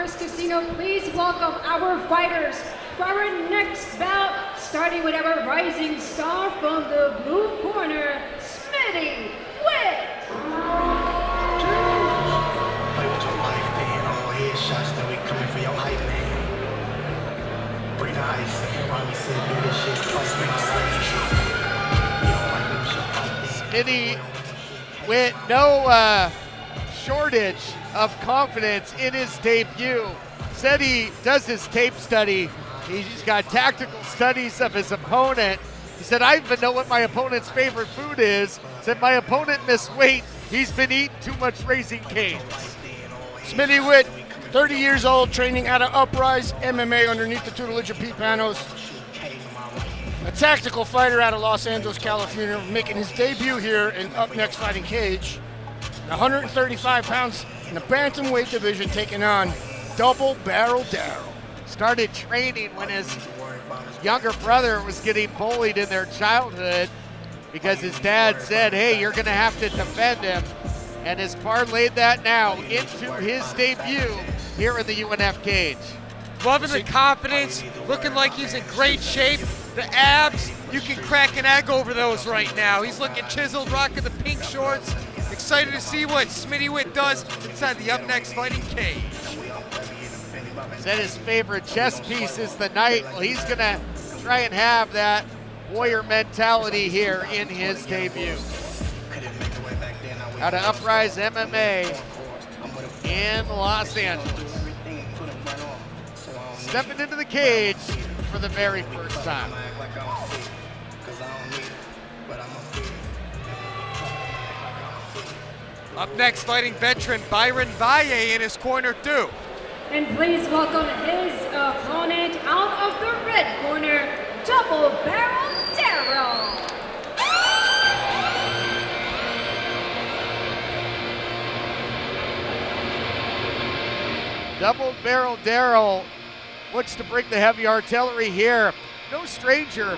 First Casino, please welcome our fighters for our next bout, starting with our rising star from the blue corner, Smitty'Wit. Play with your life, man. All headshots that we coming for your hype, man. Bring the ice. Mommy said, do this shit twice, man. Smitty'Wit, no shortage of confidence in his debut. Said he does his tape study. He's got tactical studies of his opponent. He said, I even know what my opponent's favorite food is. Said, my opponent missed weight. He's been eating too much Raising Cane's. Smitty'Wit, 30 years old, training out of Uprise MMA underneath the tutelage of Pete Panos. A tactical fighter out of Los Angeles, California, making his debut here in Up Next Fighting Cage. 135 pounds in the bantamweight division, taking on Double Barrel Daryl. Started training when his younger brother was getting bullied in their childhood because his dad said, hey, you're gonna have to defend him, and has parlayed that now into his debut here in the UNF cage. Loving the confidence, looking like he's in great shape. The abs, you can crack an egg over those right now. He's looking chiseled, rocking the pink shorts. Excited to see what Smitty'Wit does inside the Up Next Fighting Cage. Said his favorite chess piece is the knight. Well, he's gonna try and have that warrior mentality here in his debut. Out of Uprise MMA in Los Angeles. Stepping into the cage for the very first time. Up next, fighting veteran Byron Valle in his corner too. And please welcome his opponent out of the red corner, Double Barrel Daryl. Double Barrel Daryl looks to bring the heavy artillery here. No stranger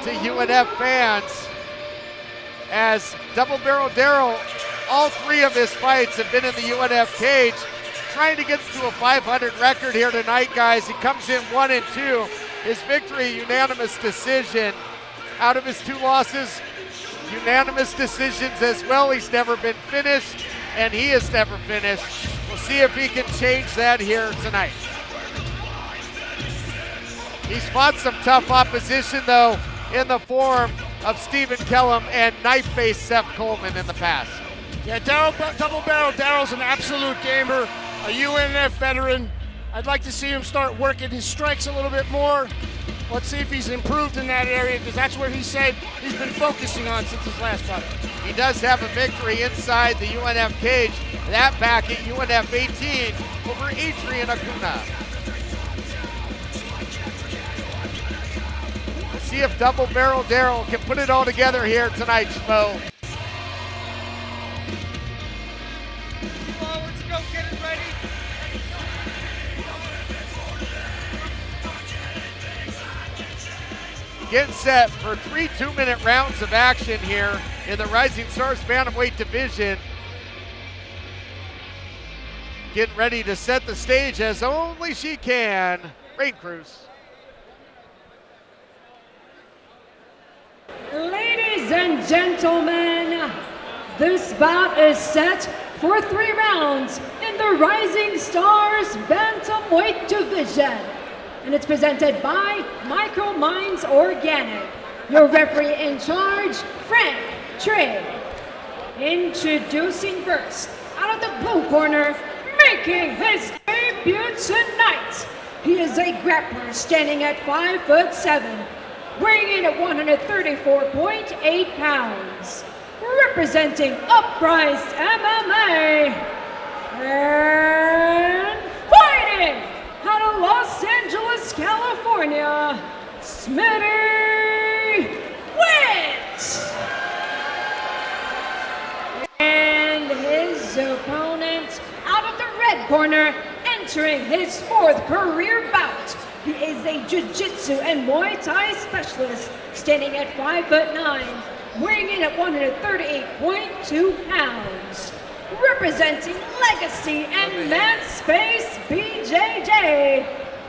to UNF fans, as Double Barrel Daryl, all three of his fights have been in the UNF cage. Trying to get to a 500 record here tonight, guys. He comes in 1-2. His victory, unanimous decision. Out of his 2 losses, unanimous decisions as well. He's never been finished, and he has never finished. We'll see if he can change that here tonight. He's fought some tough opposition, though, in the form of Stephen Kellum and knife-faced Seth Coleman in the past. Yeah, Double Barrel Daryl's an absolute gamer, a UNF veteran. I'd like to see him start working his strikes a little bit more. Let's see if he's improved in that area, because that's where he said he's been focusing on since his last fight. He does have a victory inside the UNF cage, that back at UNF 18 over Adrian Acuna. Let's see if Double Barrel Daryl can put it all together here tonight, Schmo. Getting set for 3 2-minute rounds of action here in the Rising Stars Bantamweight division. Getting ready to set the stage as only she can, Rain Cruz. Ladies and gentlemen, this bout is set for 3 rounds in the Rising Stars Bantamweight division. And it's presented by Micro Minds Organic. Your referee in charge, Frank Trey. Introducing first, out of the blue corner, making his debut tonight. He is a grappler standing at 5'7", weighing in at 134.8 pounds. Representing Uprise MMA and fighting out of Los Angeles, California, Smitty'Wit. And his opponent out of the red corner, entering his 4th career bout. He is a jiu-jitsu and Muay Thai specialist, standing at 5'9", weighing in at 138.2 pounds. Representing Legacy and Mad Space, BJ MMA.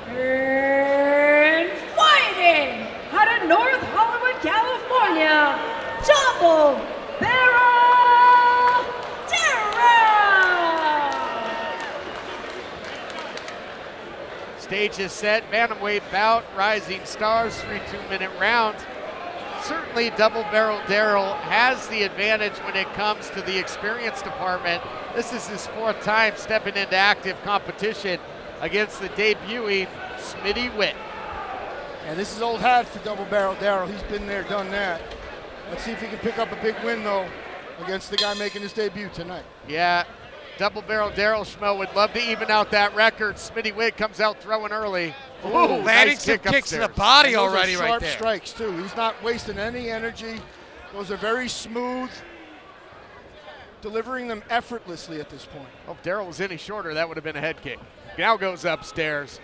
And fighting out of North Hollywood, California, Double Barrel Daryl. Stage is set, bantamweight bout, Rising Stars, 3 2-minute rounds. Certainly Double Barrel Daryl has the advantage when it comes to the experience department. This is his 4th time stepping into active competition against the debuting Smitty'Wit. And this is old hat for Double Barrel Daryl. He's been there, done that. Let's see if he can pick up a big win, though, against the guy making his debut tonight. Yeah, Double Barrel Daryl Schmo would love to even out that record. Smitty'Wit comes out throwing early. Ooh, landing nice some kick kicks to the upstairs. body And those already are right sharp there. strikes, too. He's not wasting any energy. Those are very smooth, delivering them effortlessly at this point. Oh, if Daryl was any shorter, that would have been a head kick. Now goes upstairs.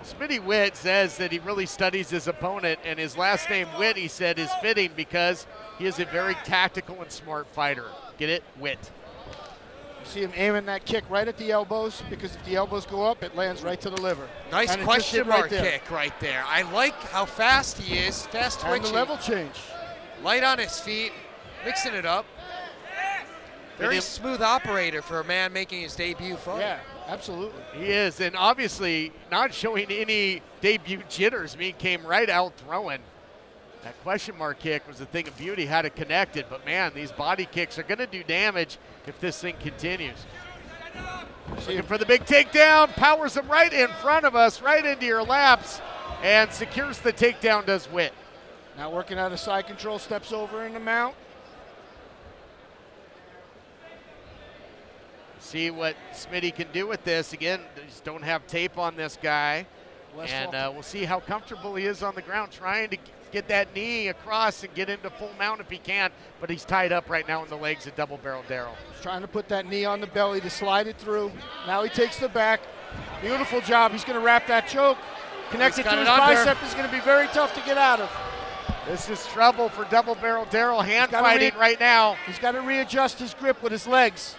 Smitty'Wit says that he really studies his opponent, and his last name, Witt, he said, is fitting because he is a very tactical and smart fighter. Get it? Wit. You see him aiming that kick right at the elbows, because if the elbows go up, it lands right to the liver. Nice And it just question did right mark there. kick right there. I like how fast he is, fast And the twitching, level change. light on his feet, mixing it up. Very smooth operator for a man making his debut fight. Yeah, absolutely. He is, and obviously not showing any debut jitters. I mean, came right out throwing. That question mark kick was a thing of beauty, had it connected, but man, these body kicks are gonna do damage if this thing continues. Looking for the big takedown, powers him right in front of us, right into your laps, and secures the takedown, does Wit. Now working out of side control, steps over in the mount. See what Smitty can do with this. Again, they just don't have tape on this guy. Westphal. And we'll see how comfortable he is on the ground, trying to get that knee across and get into full mount if he can, but he's tied up right now in the legs of Double Barrel Daryl. He's trying to put that knee on the belly to slide it through. Now he takes the back. Beautiful job. He's going to wrap that choke. Connected He's to got his it under. bicep is going to be very tough to get out of. This is trouble for Double Barrel Daryl, hand gotta fighting right now. He's got to readjust his grip with his legs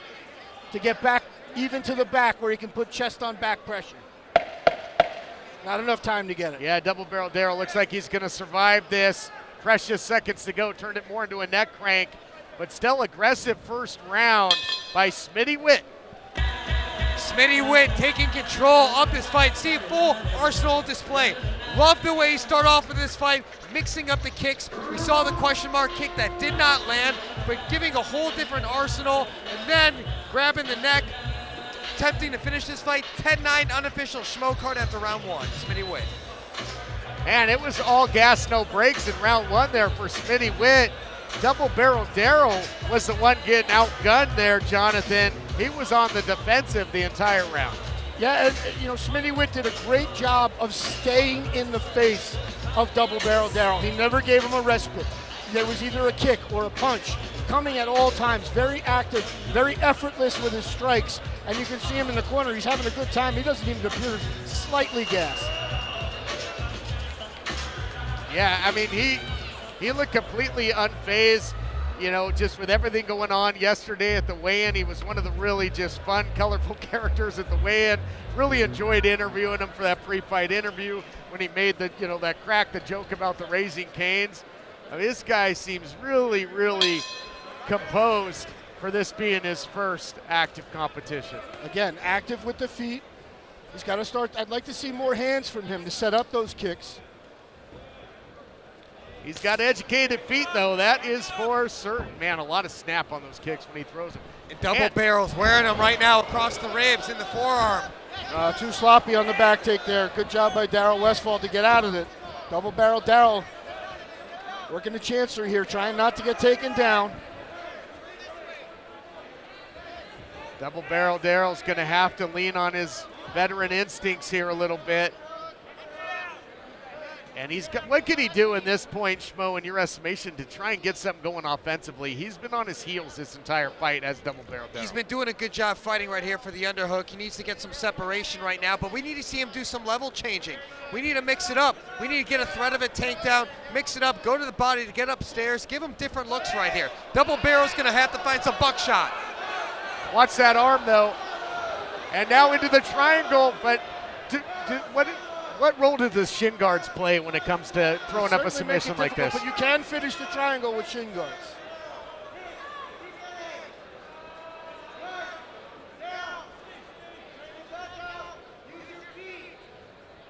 to get back even to the back where he can put chest on back pressure. Not enough time to get it. Yeah, Double Barrel Daryl looks like he's gonna survive this. Precious seconds to go, turned it more into a neck crank, but still aggressive first round by Smitty'Wit. Smitty'Wit taking control of this fight. See full arsenal display. Love the way he started off with this fight, mixing up the kicks. We saw the question mark kick that did not land, but giving a whole different arsenal, and then grabbing the neck, attempting to finish this fight. 10-9 unofficial Schmo card after round 1. Smitty'Wit. And it was all gas, no brakes in round 1 there for Smitty'Wit. Double Barrel Daryl was the one getting outgunned there, Jonathan. He was on the defensive the entire round. Yeah, and you know, Smitty'Wit did a great job of staying in the face of Double Barrel Daryl. He never gave him a respite. There was either a kick or a punch coming at all times. Very active, very effortless with his strikes. And you can see him in the corner. He's having a good time. He doesn't even appear slightly gassed. Yeah, I mean, he looked completely unfazed, you know, just with everything going on yesterday at the weigh-in. He was one of the really just fun, colorful characters at the weigh-in. Really enjoyed interviewing him for that pre-fight interview when he made the, you know, that crack, the joke about the Raising Canes. I mean, this guy seems really, really composed for this being his first active competition. Again, active with the feet. He's got to start. I'd like to see more hands from him to set up those kicks. He's got educated feet, though. That is for certain. Man, a lot of snap on those kicks when he throws them. And Double Barrel's wearing them right now across the ribs in the forearm. Too sloppy on the back take there. Good job by Daryl Westphal to get out of it. Double Barrel Daryl working the chancery here, trying not to get taken down. Double Barrel Daryl's going to have to lean on his veteran instincts here a little bit. And he's got, what can he do in this point, Schmo, in your estimation, to try and get something going offensively? He's been on his heels this entire fight as Double Barrel Daryl. He's been doing a good job fighting right here for the underhook. He needs to get some separation right now, but we need to see him do some level changing. We need to mix it up. We need to get a threat of a takedown, mix it up, go to the body to get upstairs, give him different looks right here. Double Barrel's gonna have to find some buckshot. Watch that arm, though. And now into the triangle, but what role do the shin guards play when it comes to throwing up a Certainly make submission it like difficult, this? But you can finish the triangle with shin guards.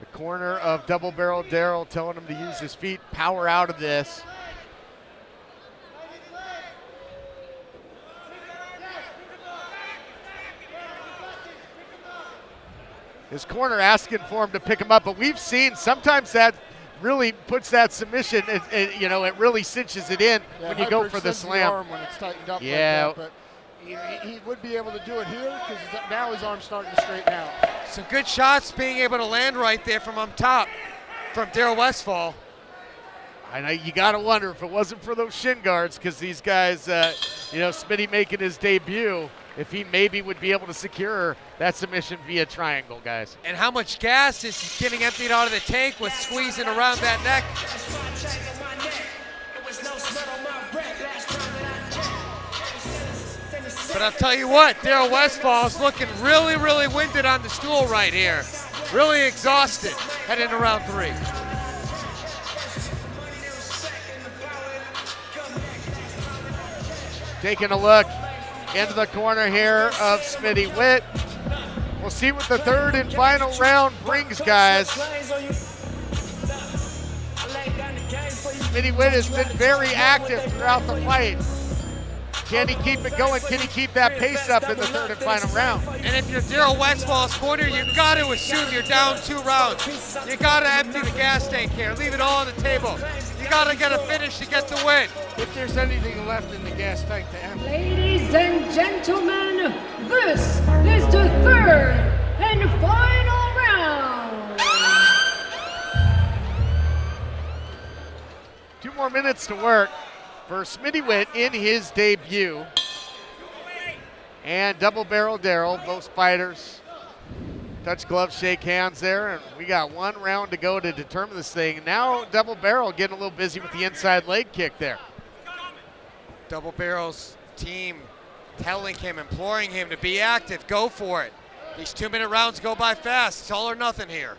The corner of double barrel Daryl telling him to use his feet, power out of this. His corner asking for him to pick him up, but we've seen sometimes that really puts that submission, it really cinches it in when you go for the slam. Arm when it's tightened up yeah. like that, but he would be able to do it here because now his arm's starting to straighten out. Some good shots being able to land right there from up top from Daryl Westphal. I know you got to wonder if it wasn't for those shin guards, because these guys, Smitty making his debut, if he maybe would be able to secure that submission via triangle, guys. And how much gas is getting emptied out of the tank with squeezing around that neck. But I'll tell you what, Daryl Westphal is looking really, really winded on the stool right here. Really exhausted heading to round 3. Taking a look into the corner here of Smitty'Wit. We'll see what the third and final round brings, guys. Smitty'Wit has been very active throughout the fight. Can he keep it going? Can he keep that pace up in the third and final round? And if you're Daryl Westphal's corner, you got to assume you're down 2 rounds. You got to empty the gas tank here. Leave it all on the table. You got to get a finish to get the win. If there's anything left in the gas tank to empty. Ladies and gentlemen, this is the third and final round. 2 more minutes to work for Smitty'Wit in his debut. And double barrel Daryl, both fighters touch gloves, shake hands there, and we got 1 round to go to determine this thing. Now double barrel getting a little busy with the inside leg kick there. Double barrel's team telling him, imploring him to be active, go for it. These 2-minute rounds go by fast. It's all or nothing here.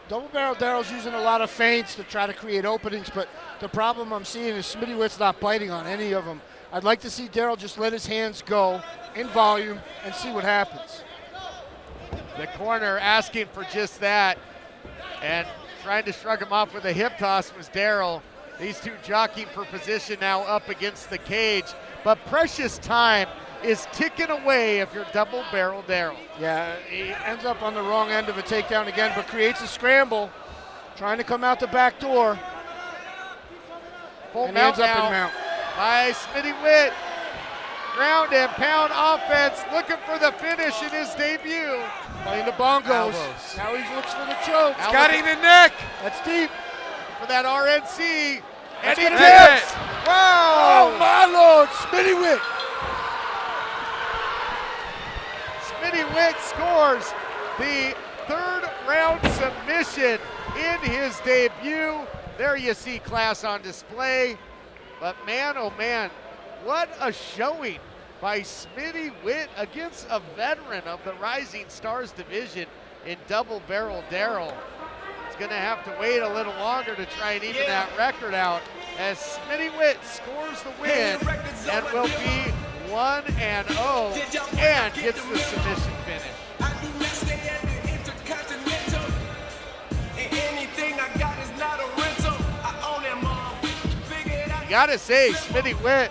Double barrel Daryl's using a lot of feints to try to create openings, but the problem I'm seeing is Smitty'Wit's not biting on any of them. I'd like to see Daryl just let his hands go in volume and see what happens. The corner asking for just that, and trying to shrug him off with a hip toss was Daryl. These two jockeying for position now up against the cage, but precious time is ticking away if you're double barrel Daryl. Yeah, he ends up on the wrong end of a takedown again, but creates a scramble, trying to come out the back door. Full and he ends mount up now in mount. by Smitty'Wit. Ground and pound offense, looking for the finish in his debut. Playing the bongos. Elbows. Now he looks for the choke. Now Got him in neck. That's deep. For that RNC. And he gonna tips. hit. Wow. Oh my Lord, Smitty'Wit. Smitty'Wit scores the 3rd round submission in his debut. There you see class on display. But man, oh man, what a showing by Smitty'Wit against a veteran of the Rising Stars division in double barrel Daryl. He's gonna have to wait a little longer to try and even that record out as Smitty'Wit scores the win and will be 1-0 and gets the submission finish. You gotta say, Smitty'Wit,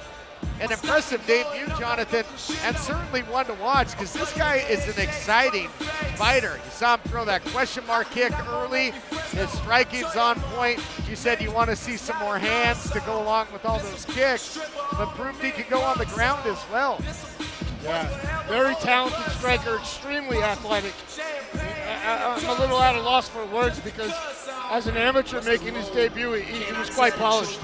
an impressive debut, Jonathan, and certainly one to watch because this guy is an exciting fighter. You saw him throw that question mark kick early. His striking's on point. You said you want to see some more hands to go along with all those kicks, but proved he could go on the ground as well. Yeah, very talented striker, extremely athletic. I'm a little at a loss for words because as an amateur making his debut, he was quite polished.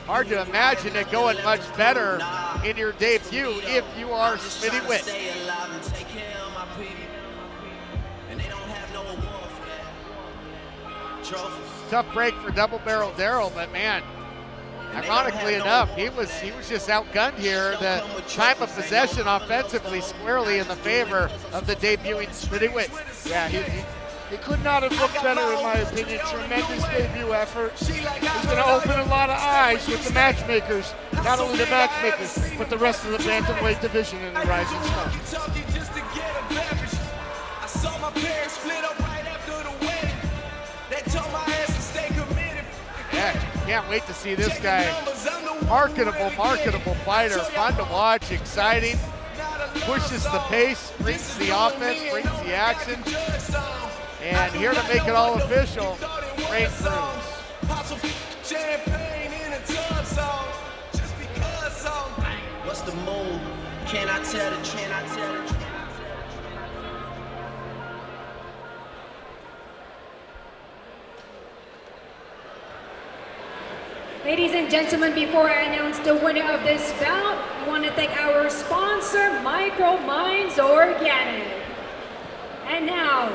Hard to imagine it going much better in your debut if you are Smitty'Wit. Tough break for double barrel Daryl, but man, Ironically enough, he was just outgunned here. The time of possession offensively squarely in the favor of the debuting Smitty'Wit. Yeah, he could not have looked better in my opinion. Tremendous debut effort. He's going to open a lot of eyes with the matchmakers. Not only the matchmakers, but the rest of the bantamweight division in the Rising Stars. I saw my parents split up right after the wedding. They told my ass to stay committed. Yeah, can't wait to see this guy. Marketable fighter, fun to watch, exciting, pushes the pace, brings the offense, brings the action. And here to make it all official, Ray Cruz. What's the move? Can I tell the truth? Ladies and gentlemen, before I announce the winner of this bout, I want to thank our sponsor, Micro Minds Organic. And now,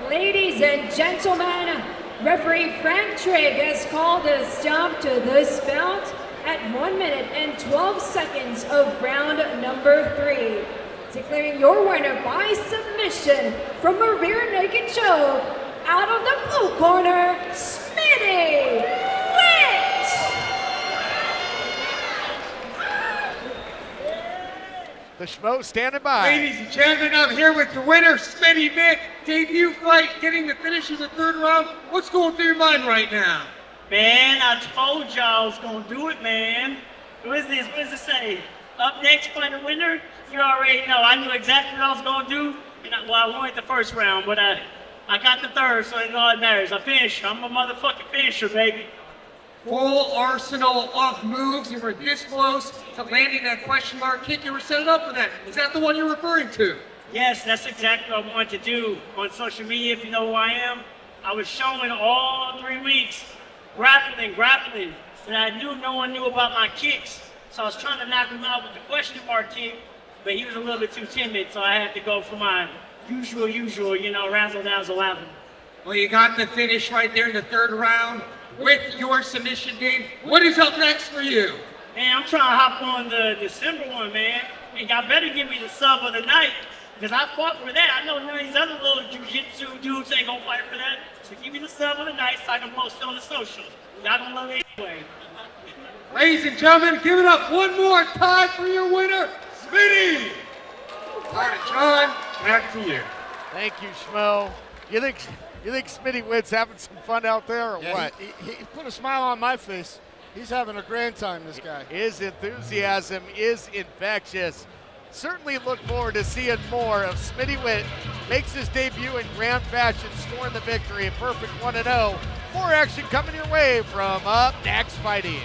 ladies and gentlemen, referee Frank Trigg has called a stop to this bout at 1 minute and 12 seconds of round number 3. Declaring your winner by submission from a rear naked choke out of the blue corner, Smitty'Wit! The Schmo standing by. Ladies and gentlemen, I'm here with the winner, Smitty'Wit. Debut fight, getting the finish in the 3rd round. What's going through your mind right now? Man, I told y'all I was gonna do it, man. What is this? What does it say? Up next, fight the winner? You already know. I knew exactly what I was gonna do. And I won the 1st round, but I got the 3rd, so it's all that matters. I finished. I'm a motherfucking finisher, baby. Full arsenal of moves. You were this close to landing that question mark kick. You were set up for that. Is that the one you're referring to? Yes, that's exactly what I wanted to do on social media. If you know who I am, I was showing all 3 weeks grappling, and I knew no one knew about my kicks, so I was trying to knock him out with the question mark kick, but he was a little bit too timid, so I had to go for my usual, razzle-dazzle laughing. Well, you got the finish right there in the 3rd round with your submission game. What is up next for you? Man, I'm trying to hop on the December one, man, and y'all better give me the sub of the night, because I fought for that. I know none of these other little jiu-jitsu dudes ain't gonna fight for that. So give me the sub of the night so I can post it on the socials. Y'all gonna love it anyway. Ladies and gentlemen, give it up one more time for your winner, Smitty! All right, John, back to you. Thank you, Schmo. You think Smitty'Wit's having some fun out there or what? He put a smile on my face. He's having a grand time, this guy. His enthusiasm is infectious. Certainly look forward to seeing more of Smitty'Wit. Makes his debut in grand fashion, scoring the victory, a perfect 1-0. More action coming your way from Up Next Fighting.